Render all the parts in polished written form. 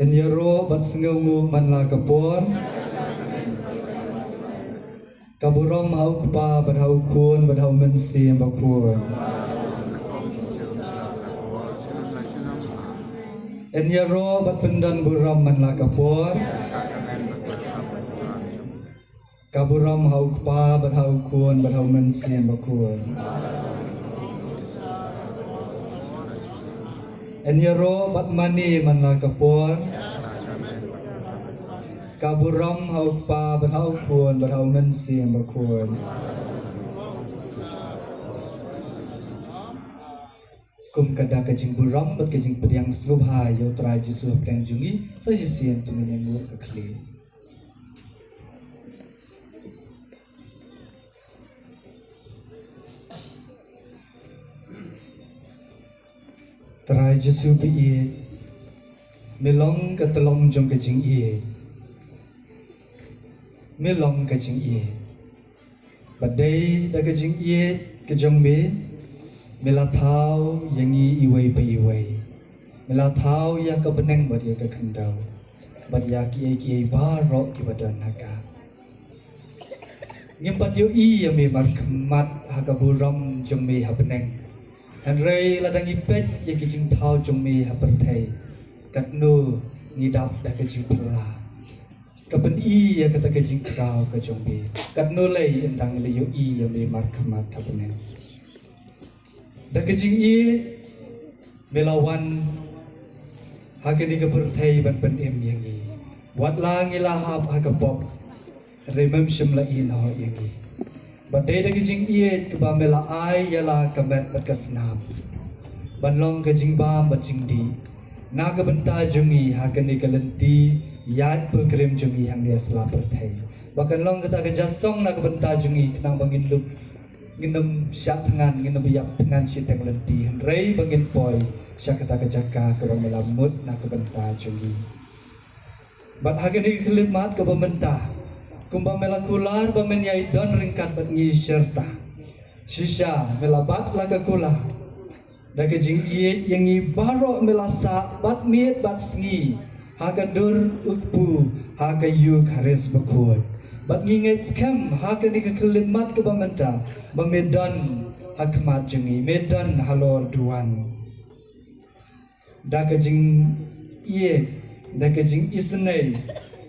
Enyero bat sengamu manla kapon kaburom hau kpa berhau kun berhau mensi bakun Enyero bat pendan buram manla kapon kaburom hau kpa berhau kun berhau mensi bakun Enyero bat mani manla kapon kaburam hau pa berhau kun berhau mensi bakun kum kada kajing buram bat kajing pediang slubha yo trai jisu prang jungi sajisian tu menyengur kekli trai jisu pi melong ke telong jong kajing melong kajing badai da kajing kejong me melathau yangi iwai pe iwai melathau ya ka beneng bad ya ka khandau bad ya ki barok ki badan naga ngimpat yo ya me mar khamat ha ka buram jong me ha beneng Henry ladang ipet ya kijing thau jong me ha perthai katnu ngidap da kajing pela kapen ya kata kajing krau ka jong me katnu lei endang le yo ya me mar khamat ha beneng da kajing melawan hakini ka perthai ban pen em yangi wat lang ilahap ha ka pop remem shimla no yangi badai da kajing ke ba mela ai yala kamet bat kasnam banlong kajing ba bajing di na ka benta jungi hakini ka lenti yat perkrem jungi hang dia sela perthai bakan long kata ka jasong na ka benta jungi kenang bangin lup nginam syak tangan nginam biyak tangan siteng lenti rei bangin poi syak kata ka jaka ka bang melamut na ka benta jungi bat hakini ka limat ka benta kumba melakular ba men yai don ringkat bat ngi serta sisa melabat laga kula daga jing yang ngi baro melasa bat miet bat sngi haga dur ukpu haga yu haris bakut bat ngi nget skam haga ni ka kelimat ke bamenta ba medan hakmat jungi medan halor duan daga jing daga jing isnei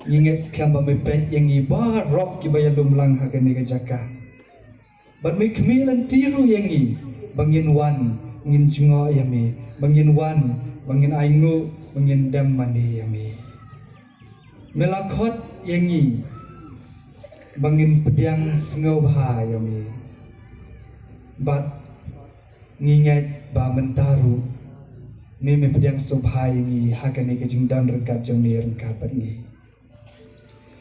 ingat sekian pemepet yang ibar rock kibaya lumlang hakan ni kejaka. Bermi kemilan tiru yang i bangin wan bangin jungo yami bangin wan bangin aingu bangin dam mandi yami. Melakot yang i bangin pediang sengau bah yami. Bat ngingat ba mentaru mimi pediang subhai ni hakan ni kejing dan rekat jami rengkat ni.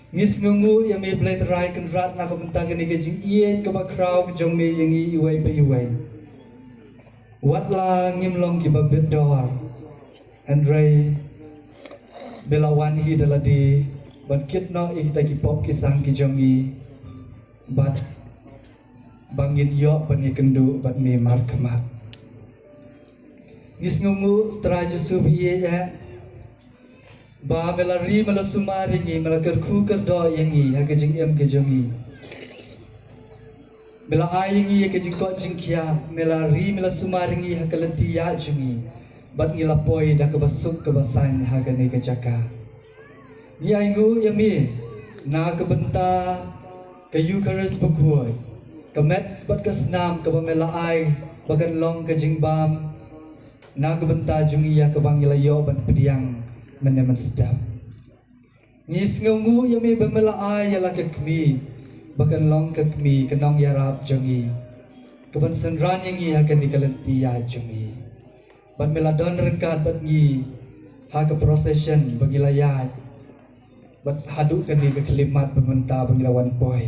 Ngis ngungu yang me blade rai kan rat na kabentang ni kejing ke bakrau ke jong me yang iwai pe iwai wat la ngimlong ki babet dor Andre belawan hi daladi bat kit no kita ki pop ki sang ki jong bat bangin yo ban kendu bat me mar khamat ngis ngungu traje subi ya ba melari melasumari mela kerku kerdo yangi ha ke jing em ke jongi mela ayingi ke jing ko jing kia melari melasumari ha ke lenti ya jongi bat ngi lapoi da ke basuk ke basan ha ke ne ke jaka ni aingu yami na ke benta ke yu keres bekoi ke met bat ke senam ke mela ai bagan long ke jing bam na ke benta jongi ya ke bang yo ban pediang menemen sedap ngis ngungu yami bemela ai yala ke kmi bakan long ke kmi kenong yarap jongi keban senran yangi akan dikalenti ya jongi ban mela don rengkat bat ngi ha ke procession bagi layat bat hadu kan ni ke kelimat bementa bagi lawan boy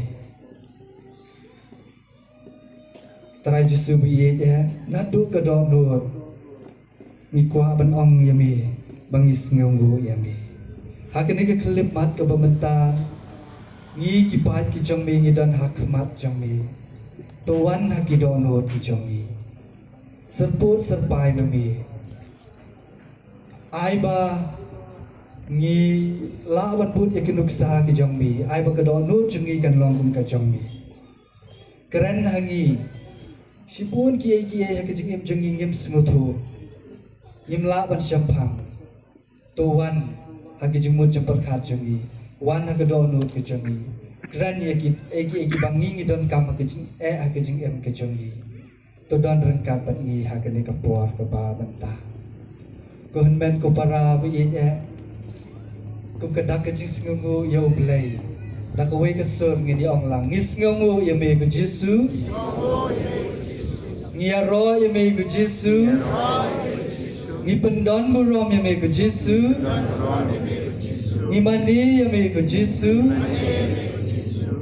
trai jisu bi ya nadu ke dok nur ni kwa ban ong yami bangis ngungu yami hakan ke kelimat ke bementa ngi kipat ki jongmi ngi dan hakmat jongmi tuan haki donor ki jongmi serput serpai bemi ai ba ngi lawan put yakin uksa ki jongmi ai ba ke donor jongi kan longkum ka jongmi keren hangi sipun ki hak jingim jongi ngim smuthu ngim lawan syampang tuan haki jemut jempar khat jongi wan hak donor ki jongi keren yakin eki bangi ngi don kam hak jing hak jing em ki jongi to don rengkat pat ngi hak ni ka por ka ba banta ko men ko para bi ko kedak ke jing ngungu yo blai dak we ke sur ngi di ong lang ngis ngungu ye me ko jesu ngi ro ye me ko jesu ngi pendon burom ye me ko jesu ngi mandi ye me ko jesu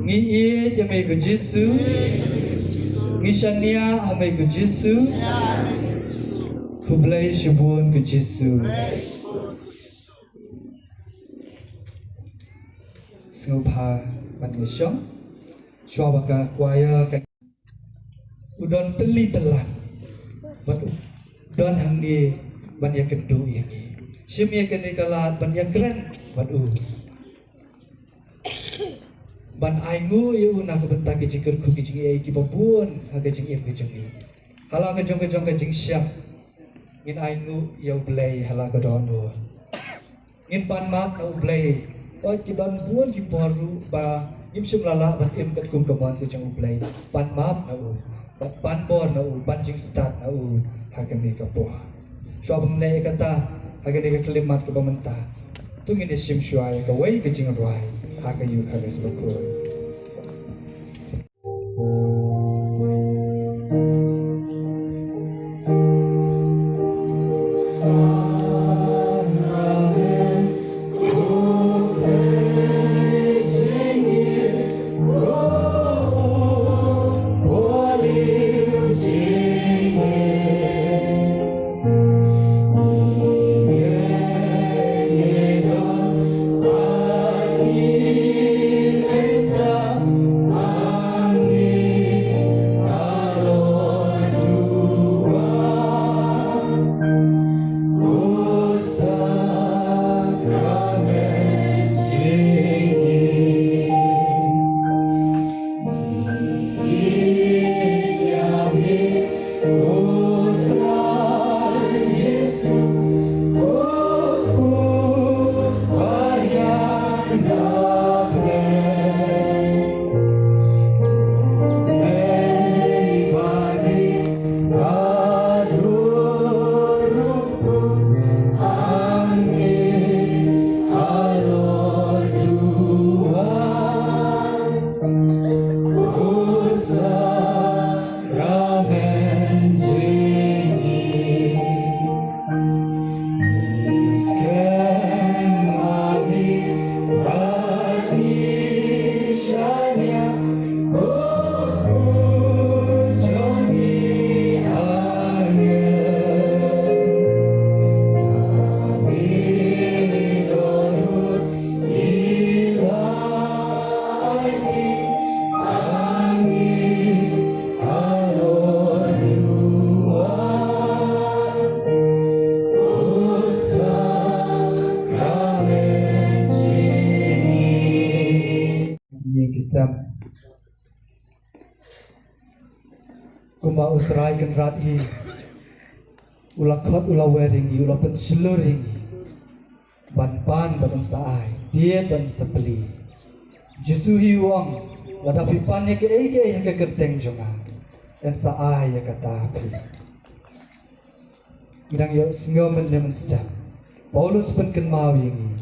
ngi ye ye me ko jesu ngi shania ame ko jesu kublai shibun ko jesu Sengupha Manusyong Swabaka Kwaya Udon teli telan Bat Udon hangdi Ban ya kendu yangi Sim ya kene kalat Ban ya keren Bat Ban aingu yu na kebentak kicikir ku kicing ai ki babun ha kicing im kicing ni hala ka jong ka jing syap ngin aingu yu blai hala ka dono ngin pan map na blai oi ki don buon ki paru ba ngim sim lala ban im kat kum kamon ku jong blai pan map na u pan bor na u pan jing start na u ha ka ni ka po so bang le kata ha ka ni ka kelimat ka bamenta tu ngin sim shuai ka wei ka jing roi ha ka yu ka res ko Amen. sam kuma usrai kan rat hi ula khot ula weringi ula pen seluringi ban pan ban saai dia ban sepeli Jesu hi wong wada pipan ya ke kerteng jonga dan saai ya kata api Idang yo singo mendemen sejak Paulus pun kenal ini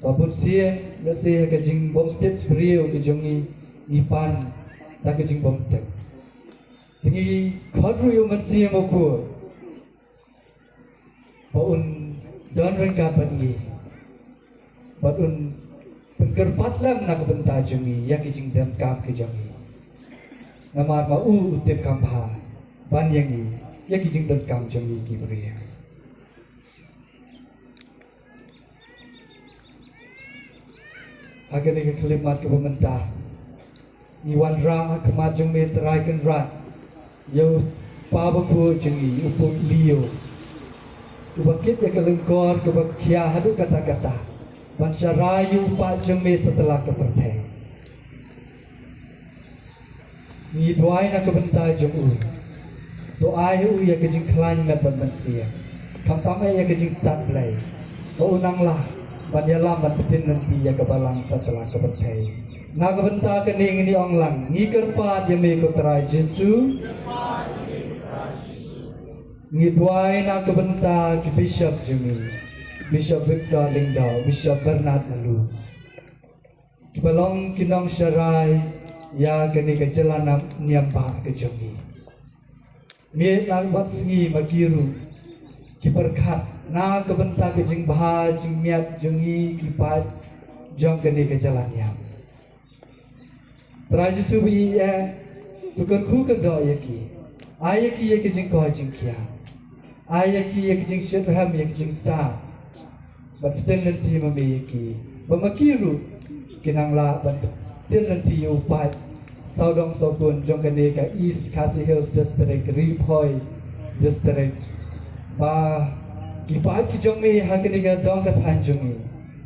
Babun sia yo sia ke jing bomtip brio ke jongi ipan tak ke jing bomtip Tingi khadru yo man sia moku Baun don rengkat bangi Baun penkerpat lam nak bentar jongi ya ke jing dam kam ke jongi Namar mau utip kampha ban yangi ya kijing dan kam jongi ki bria agar ni kelimat ke pemerintah ni wan ra kemat jong me terai kan rat yo pa baku jongi upung lio ubakit ya kelengkor ke bakia hadu kata-kata ban syarayu pa jong me setelah keperteng ni doai nak kebentai jong doa hu ya kejing klan met ban manusia kam tamai ya kejing start play ko unanglah ban yalam ban tin nanti ya kebalang setelah kebertai na kebenta kening ini onglang ni kerpat ya me ko trai Jesu ni duai na kebenta ki bishop jemi Bishop Victor Lingdao Bishop Bernard Lalu kibalong kinong syarai ya kini kejalan niamba kejongi Mie langbat sengi magiru kiperkat na kebenta kejing bahaj jing miat jengi kipat jong kene ke jalannya Traji subi ya tukar ku ke do yaki ayaki ya kejing ko jing kia ayaki ya kejing shirham ya kejing star baften nanti mame yaki bamakiru kinangla baften nanti upat Saudong Sopun Jongkane ka East Khasi Hills District Ripoy District ba kipai ki jongme hakene ka dong ka thanjungi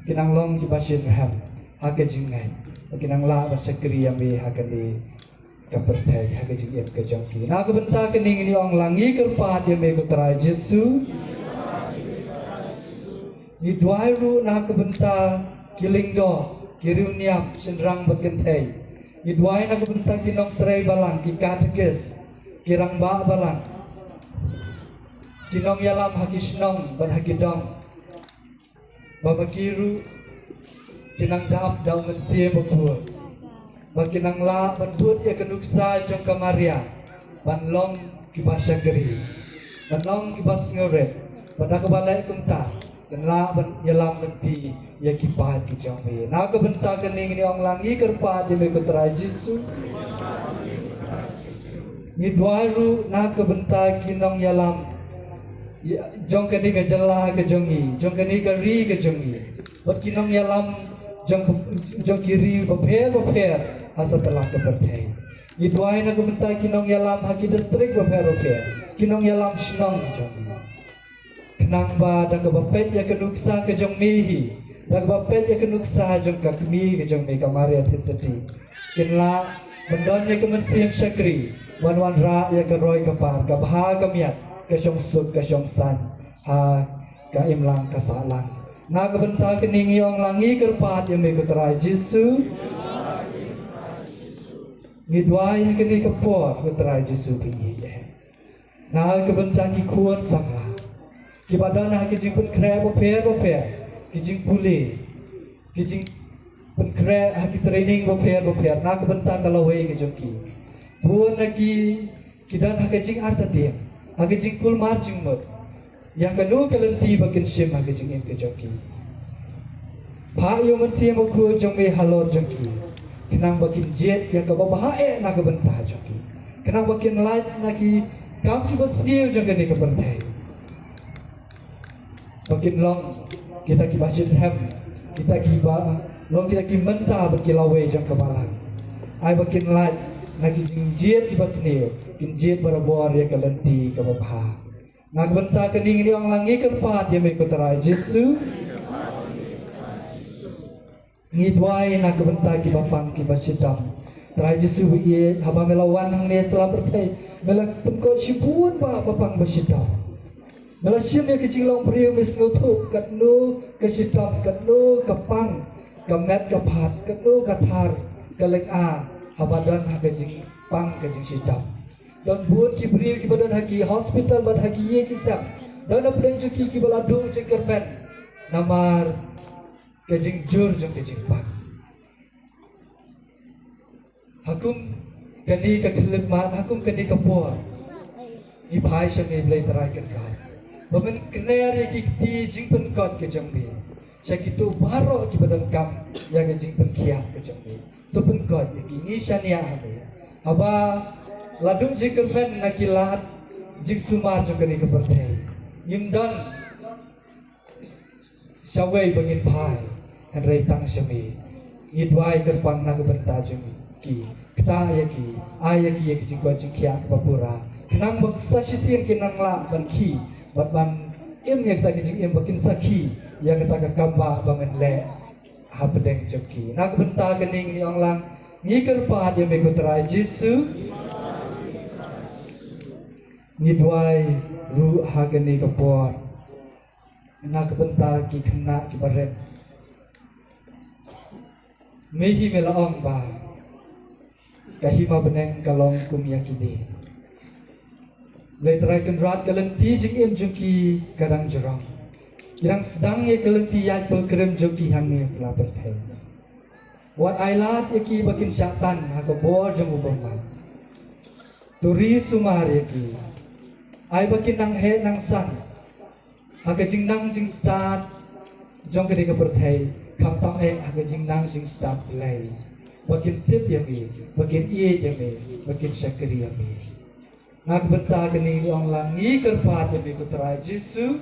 kinang long ki basin ham hake jingai kinang la ba sakri yame hakene ka perthai hake jing ka jongki na ka benta kening ni ong langi kerpat yame ko trai Jesu ni dwairu na ka benta kilingdo kiruniam sendrang bekentai Idwai nak bentak kinong tray balang ki katekes kirang ba balang kinong yalam hakisnong ban hakidong babakiru kinang dap daw mensie bapur bakinang la ban put ya kenuksa jong kamaria ban long ki basya geri ban long ki bas ngore ban akabalai kunta dan la ban yalam menti ya kipat ki jombe na ka benta kening ni ong langi kerpat je me ko trai Jesu ni dwaru na ka benta kinong yalam jong kani ka jalla ka jongi jong kani ka ri ka jongi bat kinong yalam jong kiri bapher asa telah ka bertai ni dwai na ka benta kinong yalam haki distrik bapher kinong yalam snong jongi kenang ba da ka bapet ya kenuksa ka jong mihi dak bapet ya kenuksa jong kakmi ke jong me kamari athesati kinla bendon ya kemensiam syakri wan ra ya ke roy kapar ka bha kamiat ke syong suk ke syong san ha ka imlang ka salang na ka benta kening yong langi kerpat ya me ko trai Jesu ni dwai ya kini kapor ko trai Jesu pingi na ka benta ki kuon sangla ki badana ki jing pun kre bo per kijing pule kijing penkre haki training bopher nak benta kalau we ke joki buon lagi kidan haki jing arta dia haki jing kul mar jing mot ya kanu kalenti bakin sim haki jing em ke joki pha yo man sim ko jong me halor joki kinang bakin jet ya ka babae nak benta joki kinang bakin light naki kam ki basniu jong ke ke pertai bakin long kita ki masjid ham kita ki ba long kita ki mentah berkilawe jang kebalang ai bakin lat nagi jinjit ki basne kinjit barabor ya kalenti ka babha nak benta kening ni ang langi kerpat ya me ko trai Jesu ngidwai nak benta ki bapang ki basidam trai Jesu ye haba melawan hang ne sela bertai mela pengko sibun ba bapang basidam mela sim ye kecing long priu mis ngutu katnu kesidam katnu kapang kamet kapat katnu kathar kalek a habadan ha kecing pang kecing sidam dan buat ki priu ki badan haki hospital bad haki ye ki sap dan apdeng juki ki baladu cengkermen namar kejing jur jong kejing pak hakum kani ka khilmat hakum kani ka por i bhai shame blai tarai kan ka bamen kner ki ti jing pen kot ke jong bi sakitu baro ki badan kam ya ke jing pen khia ke jong bi to pen kot ki ni shania ame aba ladung jing pen nakilat jing sumar jong kani ka perthai yimdan sawai bangin bhai Henry tang semi idwai terpang nak benta jumi ki kita ayaki ayaki yaki jingko jingkia kapura kenang baksa sisian kenang la ban ki ban im yak ta jing im bakin sakhi ya kata ka kamba bangen le ha pedeng joki nak benta kening ni onglang ngiker pat ya meko trai Jesu ngidwai ru ha geni kapor nak benta ki kena ki baret mehi melaong ba kahima beneng kalong kumyakini letrai kenrat kalenti jing em juki kadang jerong irang sedang ye kalenti yat berkerem juki hangni selaber thai wat ailat yaki bakin syaitan ha bor jong ubama turi sumar yaki ai bakin nang he nang san ha jing nang jing start jong kene ka berthai kam tam aga jing nang jing start lay bakin tip yami bakin iye yami bakin syakri yami nak benta kini ong langi kerpat yami putra Jesu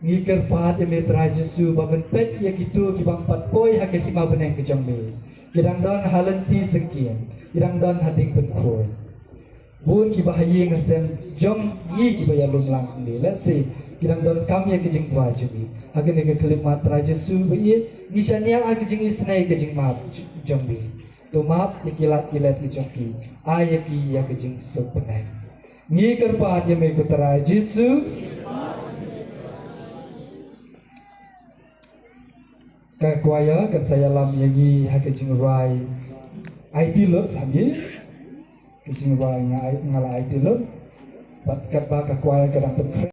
ngi kerpat yami putra Jesu baben pet ya gitu ki bang pat poi ha ke tima beneng ke jambe kidang don halenti sekian kidang don hading pen khoi bun ki bahayi ngasem jom ngi ki bayalung lang ni let's say kidang don kam ya kejing kwa jubi agene ke kalimat tra Jesu bi nisania ag jing isnai kejing map jombi to map ikilat kilat ki jongki ay ki ya kejing supnai ngi kerpat ya me putra Jesu ka kwaya kan saya lam yagi ha kejing rai IT lot hamye kejing rai ngala IT lot bat kat ba ka kwaya kadang pen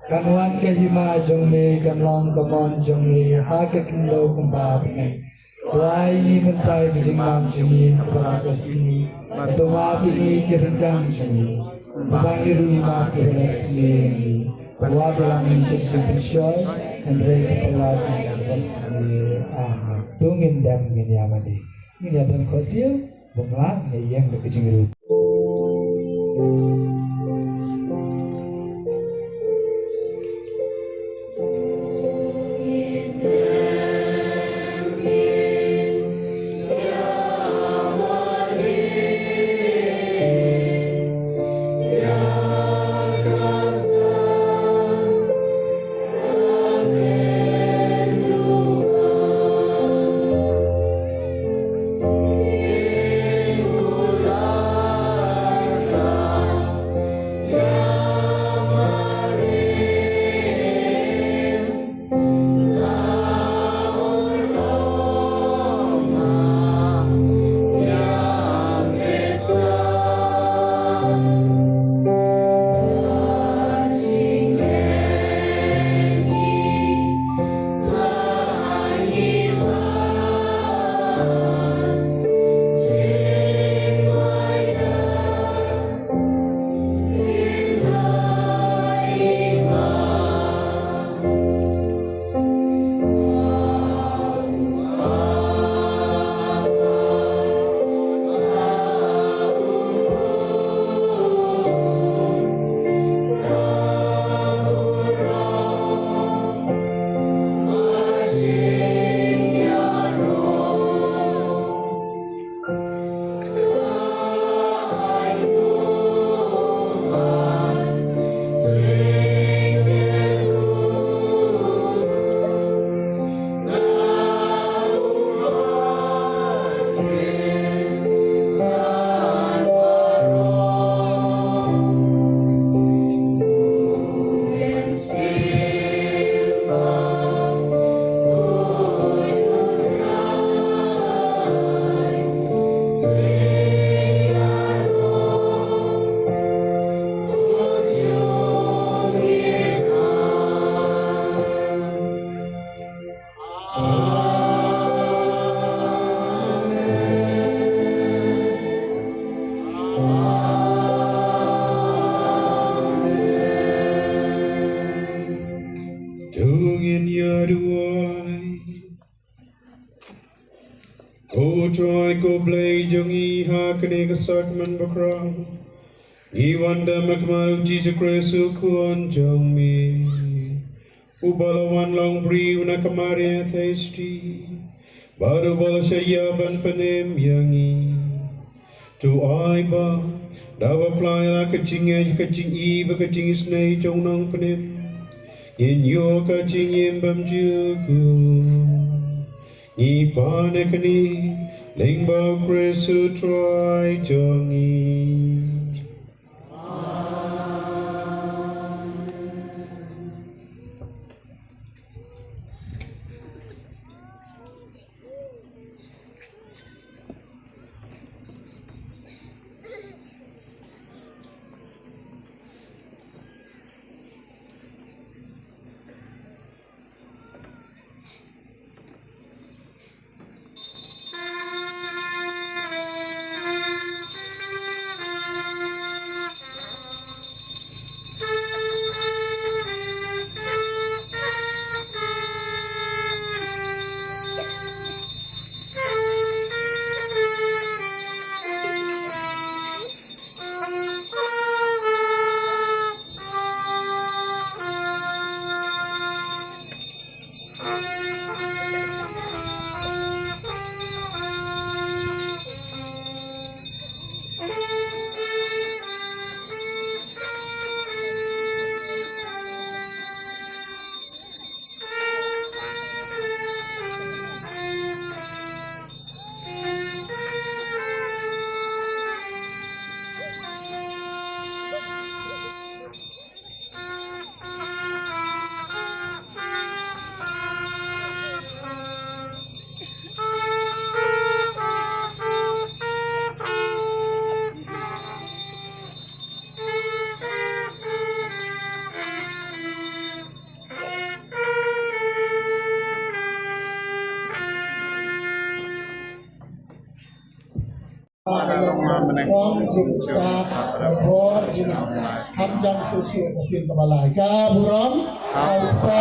Kanwan ke hima jong me kanlong kamon jong me ha ke kindo kumba me Wai ni mentai jing mam jing kapara kasini to ma bini kirendang jing bang iru ma kiresni Wadulang isip sempensyon and rate pelagi was tungin dam gini amadi ini ada kosil bengak yang berkecil. Tungin yaduai Ko troy ko blay jong iha kene kasak man bakra Iwanda makmaru Jesus Christ kuan jong mi Ubalawan long bri una kamari thirsty Baru bala shayaban panem yangi Tu ai ba dawa play la kaching I ba kaching isnay jong nang panem In yo kaching yembam juku Ni panekani lingba kresu try jongi Om Jumta Bor Jina Hamjang Susu Mesin Kebalai Kaburam Alpa